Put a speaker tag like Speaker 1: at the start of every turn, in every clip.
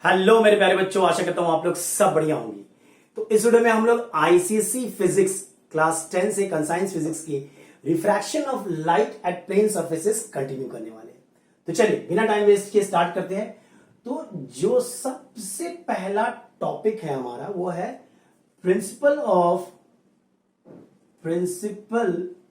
Speaker 1: Hello मेरे प्यारे बच्चों, आशा करता हूं आप लोग सब बढ़िया होंगे। तो इस वीडियो में हम लोग आईसीएसई फिजिक्स क्लास 10 से कंसाइंस फिजिक्स के refraction of light at plane surfaces continue करने वाले हैं। तो चलिए बिना टाइम वेस्ट किए स्टार्ट करते हैं। तो जो सबसे पहला टॉपिक है हमारा वो है principal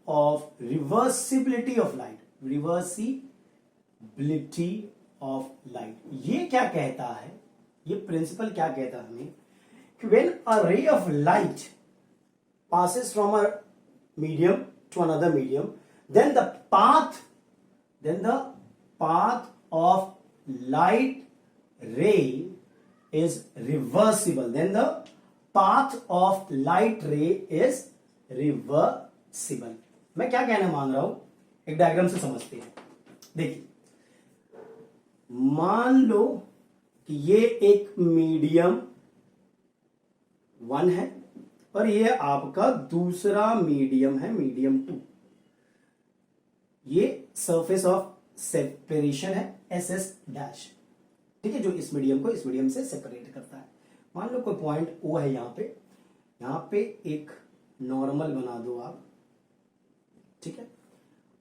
Speaker 1: of reversibility of light. Reversibility of light ये क्या कहता है, ये प्रिंसिपल क्या कहता है हमें कि व्हेन अ रे of light passes from a medium to another medium, then the path of light ray is reversible. Then the path of light ray is reversible. मैं क्या कहना मान रहा हूं, एक डायग्राम से समझते हैं। देखिए, मान लो कि ये एक मीडियम 1 है और ये आपका दूसरा मीडियम है, मीडियम 2। ये सरफेस ऑफ सेपरेशन है एसएस डैश, ठीक है, जो इस मीडियम को इस मीडियम से सेपरेट करता है। मान लो कोई पॉइंट ओ है, यहां पे एक नॉर्मल बना दो आप, ठीक है।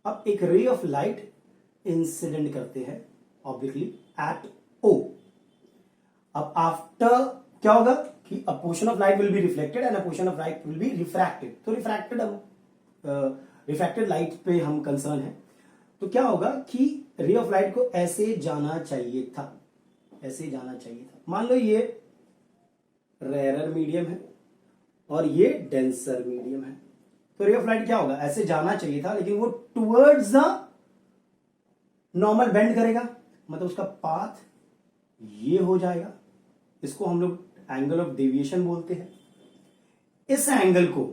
Speaker 1: अब एक रे ऑफ लाइट इंसिडेंट करते हैं ऑब्लिकली एट ओ। अब आफ्टर क्या होगा कि अ portion of light will be reflected and a portion of light will B refracted. तो रिफ्रैक्टेड लाइट पे हम कंसर्न है। तो क्या होगा कि रे ऑफ लाइट को ऐसे जाना चाहिए था, ऐसे जाना चाहिए था। मान लो ये रेयरर मीडियम है और ये डेंसर मीडियम है, तो रे ऑफ लाइट क्या होगा, ऐसे जाना चाहिए था, लेकिन वो टुवर्ड्स द नॉर्मल बेंड करेगा, मतलब उसका पाथ ये हो जाएगा। इसको हम लोग एंगल ऑफ डेविएशन बोलते हैं। इस एंगल को,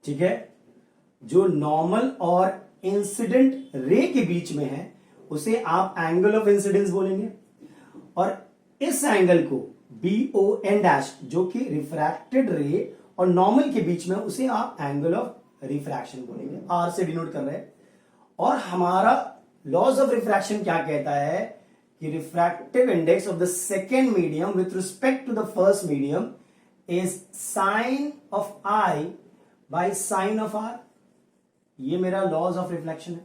Speaker 1: ठीक है, जो नॉर्मल और इंसिडेंट रे के बीच में है उसे आप एंगल ऑफ इंसिडेंस बोलेंगे, और इस एंगल को BON डैश, जो कि रिफ्रैक्टेड रे और नॉर्मल के बीच में, उसे आप एंगल ऑफ रिफ्रैक्शन बोलेंगे। R से डिनोट कर रहे हैं। और हमारा लॉज ऑफ रिफ्रैक्शन क्या कहता है कि refractive index of the second medium with respect to the first medium is sine of I by sine of R। ये मेरा लॉज ऑफ रिफ्लेक्शन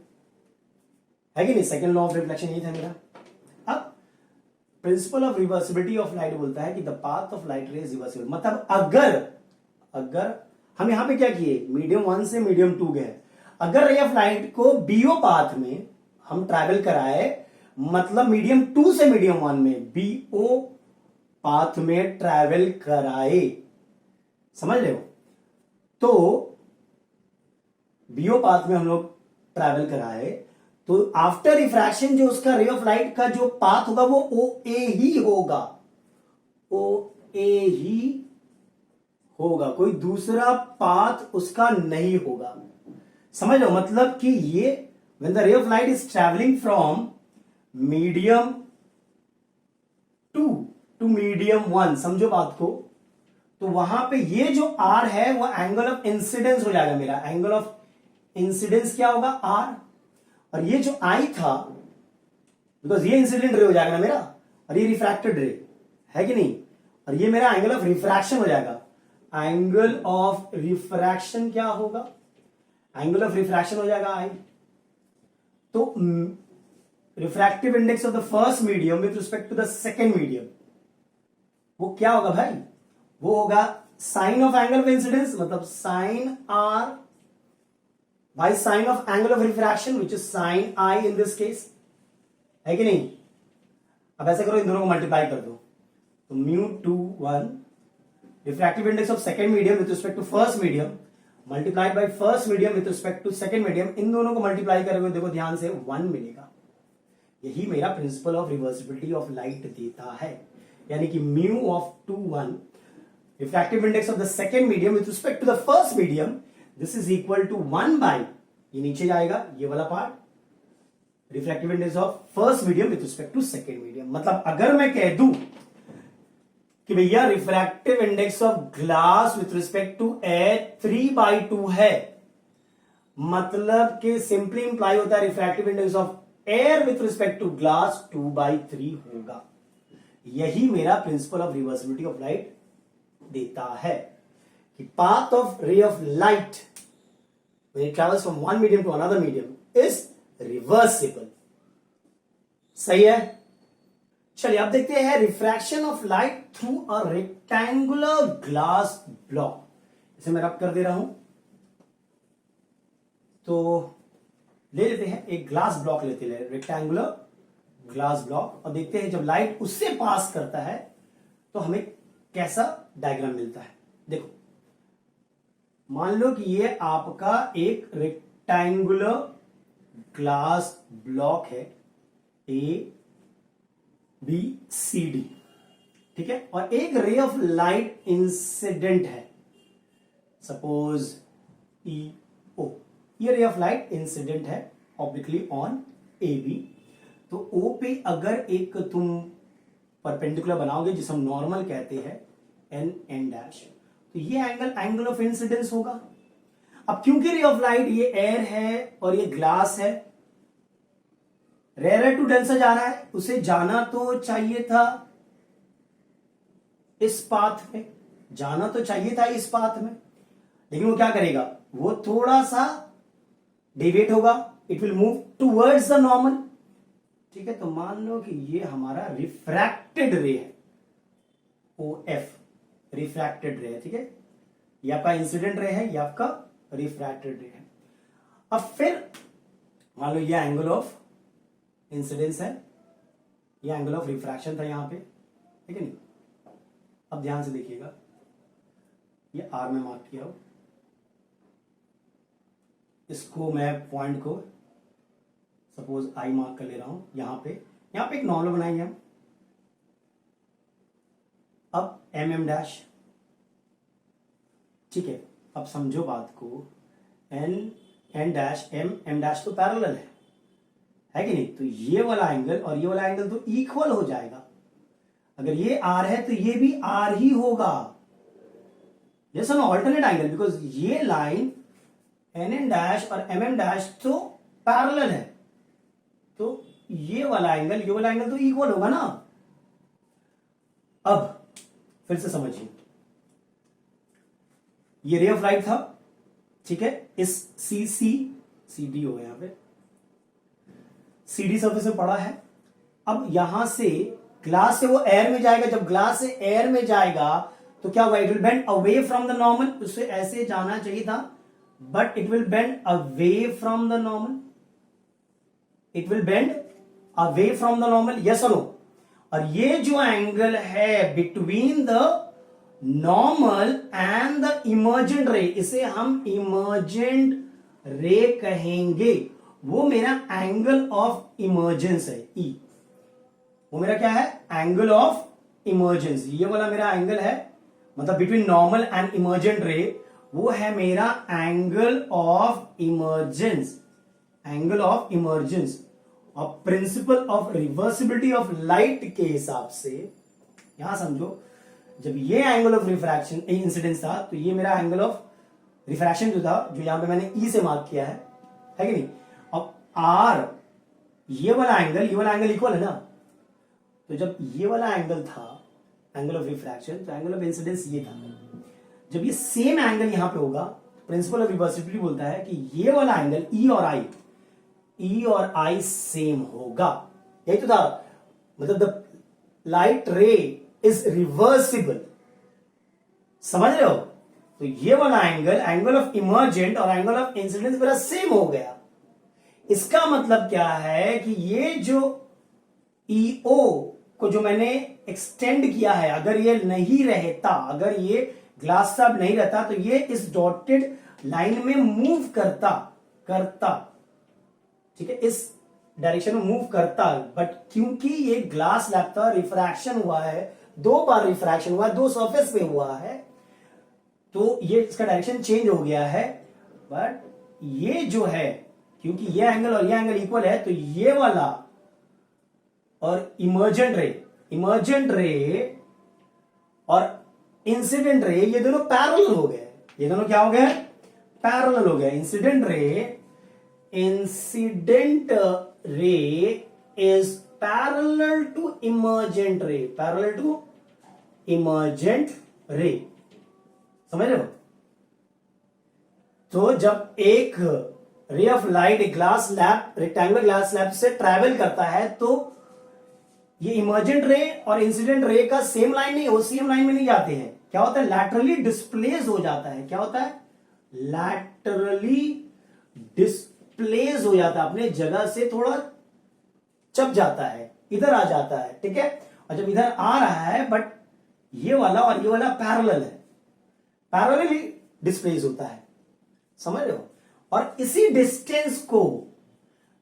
Speaker 1: है कि नहीं? सेकेंड लॉ ऑफ रिफ्लेक्शन यही था मेरा। अब principal of reversibility of light बोलता है कि द पाथ ऑफ लाइट रे इज रिवर्सिबल। मतलब अगर हम यहां पे क्या किए, मीडियम 1 से मीडियम 2 गए, अगर रे ऑफ लाइट को BO पाथ में हम ट्रैवल कराए, मतलब मीडियम 2 से मीडियम 1 में BO पाथ में ट्रैवल कराए, समझ रहे हो? तो BO पाथ में हम लोग ट्रैवल कराए तो आफ्टर रिफ्रैक्शन जो उसका रे ऑफ लाइट का जो पाथ होगा वो OA ही होगा, OA ही होगा, कोई दूसरा पाथ उसका नहीं होगा। समझ लो, मतलब कि ये when the ray of light is traveling from medium 2 to medium 1, समझो बात को, तो वहां पे ये जो R है वो एंगल ऑफ इंसिडेंस हो जाएगा। मेरा एंगल ऑफ इंसिडेंस क्या होगा, R, और ये जो I था, बिकॉज ये इंसिडेंट रे हो जाएगा ना मेरा, और ये रिफ्रैक्टेड रे है कि नहीं, और ये मेरा एंगल ऑफ रिफ्रैक्शन हो जाएगा। एंगल ऑफ रिफ्रैक्शन क्या होगा, एंगल ऑफ रिफ्रैक्शन हो जाएगा I। तो refractive index of the first medium with respect to the second medium वो क्या होगा भाई, वो होगा sine of angle of incidence, मतलब sine R by sine of angle of refraction which is sine I in this case, है कि नहीं? अब ऐसे करो, इन दोनों को मल्टीप्लाई कर दो, तो μ21 refractive index of second medium with respect to first medium multiplied by first medium with respect to second medium, इन दोनों को मल्टीप्लाई करोगे, देखो ध्यान से 1 मिलेगा। यही मेरा principle of reversibility of light देता है, यानी कि μ21 refractive index of the second medium with respect to the first medium, this is equal to 1 by, ये नीचे जाएगा ये वाला पार्ट, refractive index of first medium with respect to second medium. मतलब अगर मैं कह दूं कि भैया refractive index of glass with respect to air 3/2 है, मतलब कि सिंपली इंप्लाई होता है refractive index of air with respect to glass 2/3 होगा। यही मेरा principle of reversibility of light देता है कि path of ray of light when it travels from one medium to another medium is reversible। सही है। चलिए अब देखते हैं refraction of light through a rectangular glass block. इसे मैं रब कर दे रहा हूं। तो ले लेते हैं एक ग्लास ब्लॉक लेते हैं, रेक्टेंगुलर ग्लास ब्लॉक, और देखते हैं जब लाइट उससे पास करता है तो हमें कैसा डायग्राम मिलता है। देखो मान लो कि ये आपका एक रेक्टेंगुलर ग्लास ब्लॉक है ए बी सी डी, ठीक है, और एक रे ऑफ लाइट इंसिडेंट है, सपोज ई ओ। ये रे ऑफ लाइट इंसिडेंट है ऑब्लिकली ऑन ए बी। तो ओ पे अगर एक तुम परपेंडिकुलर बनाओगे जिसे हम नॉर्मल कहते हैं एन एन डैश, तो ये एंगल ऑफ इंसिडेंस होगा। अब क्योंकि रे ऑफ लाइट ये एयर है और ये ग्लास है, रेयर टू डेंसर जा रहा है, उसे जाना तो चाहिए था इस पाथ में, जाना तो चाहिए था इस पाथ में, लेकिन वो क्या करेगा, वो थोड़ा सा डेविएट होगा, it will move towards the normal. ठीक है, तो मान लो कि ये हमारा रिफ्रैक्टेड रे है, ओ एफ रिफ्रैक्टेड रे है, ठीक है, ये आपका इंसिडेंट रे है, ये आपका रिफ्रैक्टेड रे है। अब फिर मान लो ये एंगल ऑफ इंसिडेंस है, ये एंगल ऑफ रिफ्रैक्शन था यहां पे, ठीक है नहीं। अब ध्यान से देखिएगा, ये आर में मार्क किया हो, इसको मैं पॉइंट को सपोज आई मार्क कर ले रहा हूं यहां पे एक नॉर्मल बनाएंगे हम। अब एम एम डैश, ठीक है, अब समझो बात को, N N dash M M dash तो पैरेलल है कि नहीं, तो ये वाला एंगल और ये वाला एंगल तो इक्वल हो जाएगा। अगर ये आर है तो ये भी आर ही होगा, जैसा ना ऑल्टरनेट एंगल, बिकॉज ये लाइन एन एन डैश और एम एम डैश तो पैरेलल है, तो ये वाला एंगल तो इक्वल होगा ना। अब फिर से समझिए, ये रे ऑफ लाइट था, ठीक है, इस सी डी हो गया, यहां पे सी डी सरफेस में पड़ा है। अब यहां से ग्लास से वो एयर में जाएगा, जब ग्लास से एयर में जाएगा तो क्या हुआ, it will bend away from the normal, उससे ऐसे जाना चाहिए था, but it will bend away from the normal, it will bend away from the normal, yes और नो। और ये जो एंगल है between the normal and the emergent रे, इसे हम इमर्जेंट रे कहेंगे, वो मेरा एंगल ऑफ इमर्जेंस है, ई, वो मेरा क्या है, एंगल ऑफ इमर्जेंस। ये वाला मेरा एंगल है, मतलब बिटवीन नॉर्मल एंड इमर्जेंट रे, वो है मेरा angle of emergence, angle of emergence. और principle of reversibility of light के हिसाब से यहां समझो, जब ये एंगल ऑफ रिफ्रैक्शन इंसिडेंस था, तो ये मेरा एंगल ऑफ रिफ्रैक्शन जो था, जो यहां पे मैंने ई से मार्क किया है कि नहीं। अब आर, ये वाला एंगल इक्वल है ना, तो जब ये वाला एंगल था एंगल ऑफ रिफ्रैक्शन, तो एंगल ऑफ इंसिडेंस ये था। जब ये सेम एंगल यहां पे होगा, प्रिंसिपल ऑफ रिवर्सिबिलिटी बोलता है कि ये वाला एंगल ई और आई सेम होगा, यही तो था, मतलब द लाइट रे इज रिवर्सिबल, समझ रहे हो। तो ये वाला एंगल ऑफ इमर्जेंट और एंगल ऑफ इंसिडेंस मेरा सेम हो गया। इसका मतलब क्या है कि ये जो ईओ को जो मैंने एक्सटेंड किया है, अगर ये नहीं रहता, अगर ये ग्लास साब नहीं रहता, तो ये इस डॉटेड लाइन में मूव करता, ठीक है, इस डायरेक्शन में मूव करता, बट क्योंकि ये ग्लास लैब था, रिफ्रैक्शन हुआ है, 2 बार रिफ्रैक्शन हुआ है, 2 सरफेस पे हुआ है, तो ये इसका डायरेक्शन चेंज हो गया है। बट ये जो है, क्योंकि ये एंगल और ये एंगल इक्वल है, तो ये वाला और इमर्जेंट रे और इंसिडेंट रे, ये दोनों पैरेलल हो गए। ये दोनों क्या हो गए, पैरेलल हो गए। Incident ray is parallel to emergent ray, parallel to emergent ray, समझ रहे हो? तो जब एक रे ऑफ लाइट एक glass slab, rectangular glass slab से ट्रैवल करता है तो ये इमर्जेंट रे और इंसिडेंट रे का सेम लाइन नहीं, वो सेम लाइन में नहीं जाते हैं। क्या होता है? लैटरली डिस्प्लेस हो जाता है। क्या होता है? लैटरली डिस्प्लेस हो जाता है, अपने जगह से थोड़ा चप जाता है, इधर आ जाता है, ठीक है। और जब इधर आ रहा है, बट ये वाला और ये वाला पैरेलल है, पैरेलली डिस्प्लेस होता है, समझ रहे हो? और इसी डिस्टेंस को,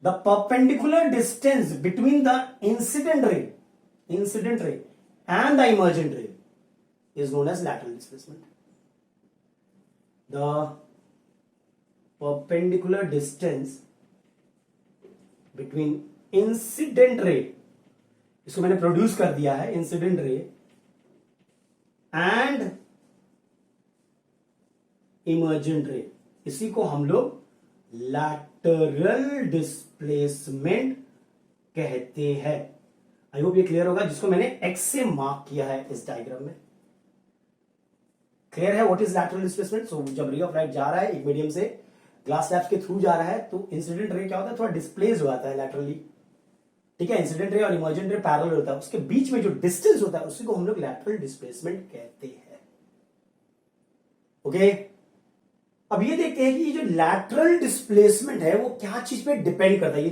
Speaker 1: the perpendicular distance between the incident ray and the emergent रे is known as lateral displacement. The perpendicular distance between incident ray, इसको मैंने प्रोड्यूस कर दिया है, इंसिडेंट रे एंड इमर्जेंट रे, इसी को हम लोग लैटरल डिस्प्लेसमेंट कहते हैं। आई होप ये क्लियर होगा, जिसको मैंने एक्स से मार्क किया है इस डायग्राम में। क्लियर है व्हाट इज लैटरल डिस्प्लेसमेंट? सो जब रे ऑफ लाइट जा रहा है एक मीडियम से ग्लास स्लैब के थ्रू जा रहा है तो इंसिडेंट रे क्या होता है? थोड़ा डिस्प्लेस हो जाता है लैटरली, ठीक है। इंसिडेंट रे और इमर्जेंट रे पैरेलल होता है, उसके बीच में जो डिस्टेंस होता है उसी को हम लोग लैटरल डिस्प्लेसमेंट कहते हैं। ओके, अब ये देखते हैं कि ये जो लैटरल डिस्प्लेसमेंट है वो क्या चीज पे डिपेंड करता है। ये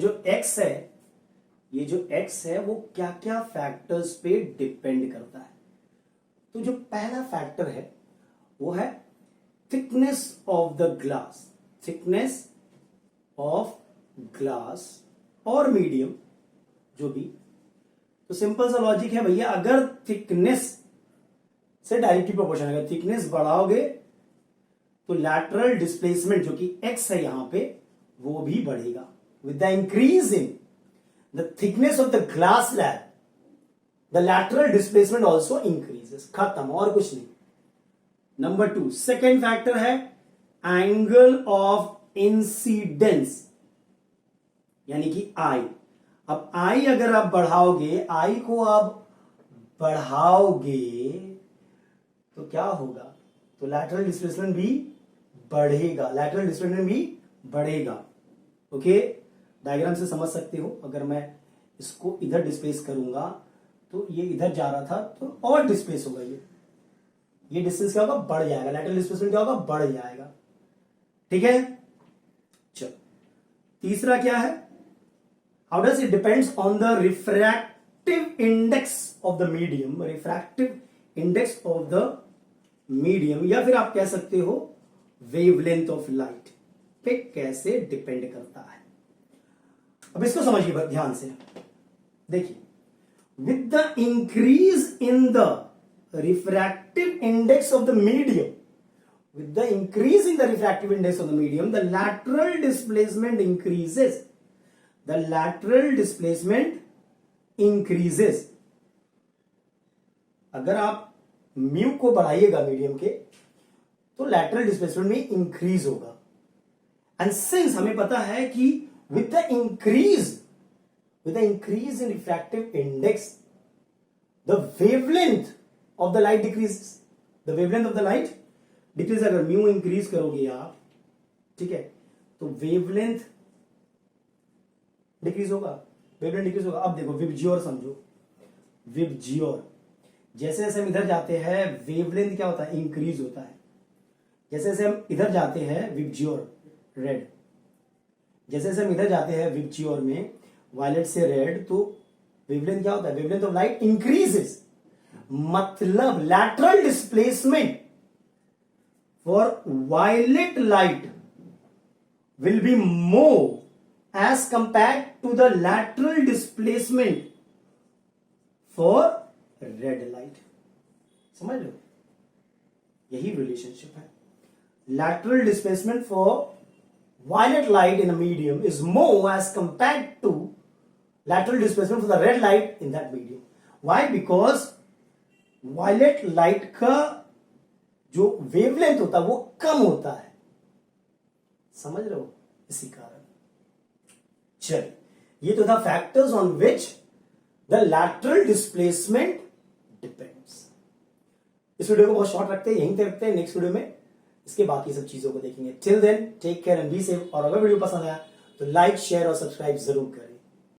Speaker 1: जो एक्स है वो क्या क्या फैक्टर्स पे डिपेंड करता है। तो जो पहला फैक्टर है वो है thickness of the glass, thickness of glass और मीडियम जो भी। तो सिंपल सा लॉजिक है भैया, अगर थिकनेस से डायरेक्टली प्रोपोर्शन, अगर थिकनेस बढ़ाओगे तो लैटरल डिस्प्लेसमेंट जो कि एक्स है यहां पे वो भी बढ़ेगा। With the increase in the thickness of the glass slab the lateral displacement also increases. खत्म, और कुछ नहीं। नंबर 2, सेकेंड फैक्टर है एंगल ऑफ इंसिडेंस, यानी कि आई। अब आई अगर आप बढ़ाओगे, आई को आप बढ़ाओगे तो क्या होगा? तो लैटरल डिस्प्लेसमेंट भी बढ़ेगा, लैटरल डिस्प्लेसमेंट भी बढ़ेगा। ओके, डायग्राम से समझ सकते हो। अगर मैं इसको इधर डिस्प्लेस करूंगा तो ये इधर जा रहा था तो और डिस्प्लेस होगा, ये डिस्टेंस क्या होगा? बढ़ जाएगा, लैटरल डिस्प्लेसमेंट क्या होगा? बढ़ जाएगा, ठीक है। चलो, तीसरा क्या है? How does it depends on the refractive index of the medium, refractive index of the medium, या फिर आप कह सकते हो वेवलेंथ ऑफ लाइट पे कैसे डिपेंड करता है। अब इसको समझिए ध्यान से, देखिए, with the increase in the refractive index of the medium, with the increase in the refractive index of the medium, the lateral displacement increases, the lateral displacement increases। अगर आप म्यू को बढ़ाइएगा मीडियम के तो लैटरल डिस्प्लेसमेंट में increase होगा। And since हमें पता है कि with the increase in refractive index, the wavelength of the light decreases, the wavelength of the light decreases। अगर म्यू इंक्रीज करोगे आप, ठीक है, तो वेवलेंथ डिक्रीज होगा, वेवलेंथ डिक्रीज होगा। अब देखो विबजियोर समझो, विबजियोर, जैसे जैसे हम इधर जाते हैं वेवलेंथ क्या होता है? इंक्रीज होता है। जैसे जैसे हम इधर जाते हैं विबजियोर रेड, जैसे जैसे हम इधर जाते हैं विबजियोर में वायलेट से रेड, तो वेवलेंथ क्या होता है? Wavelength of light increases. मतलब lateral displacement for violet light will be more as compare to the lateral displacement for red light. समझ लो, यही रिलेशनशिप है। Lateral displacement for violet light in a medium is more as compared to lateral displacement for the red light in that medium. Why? Because violet light का जो wavelength होता है वो कम होता है, समझ रहे हो? इसी कारण। चलिए, ये तो था factors on which the lateral displacement depends. इस वीडियो को बहुत शॉर्ट रखते हैं, यहीं तक रखते हैं। नेक्स्ट वीडियो में इसके बाकी सब चीजों को देखेंगे। Till then take care and be safe. और अगर वीडियो पसंद आया तो लाइक शेयर और सब्सक्राइब जरूर करें।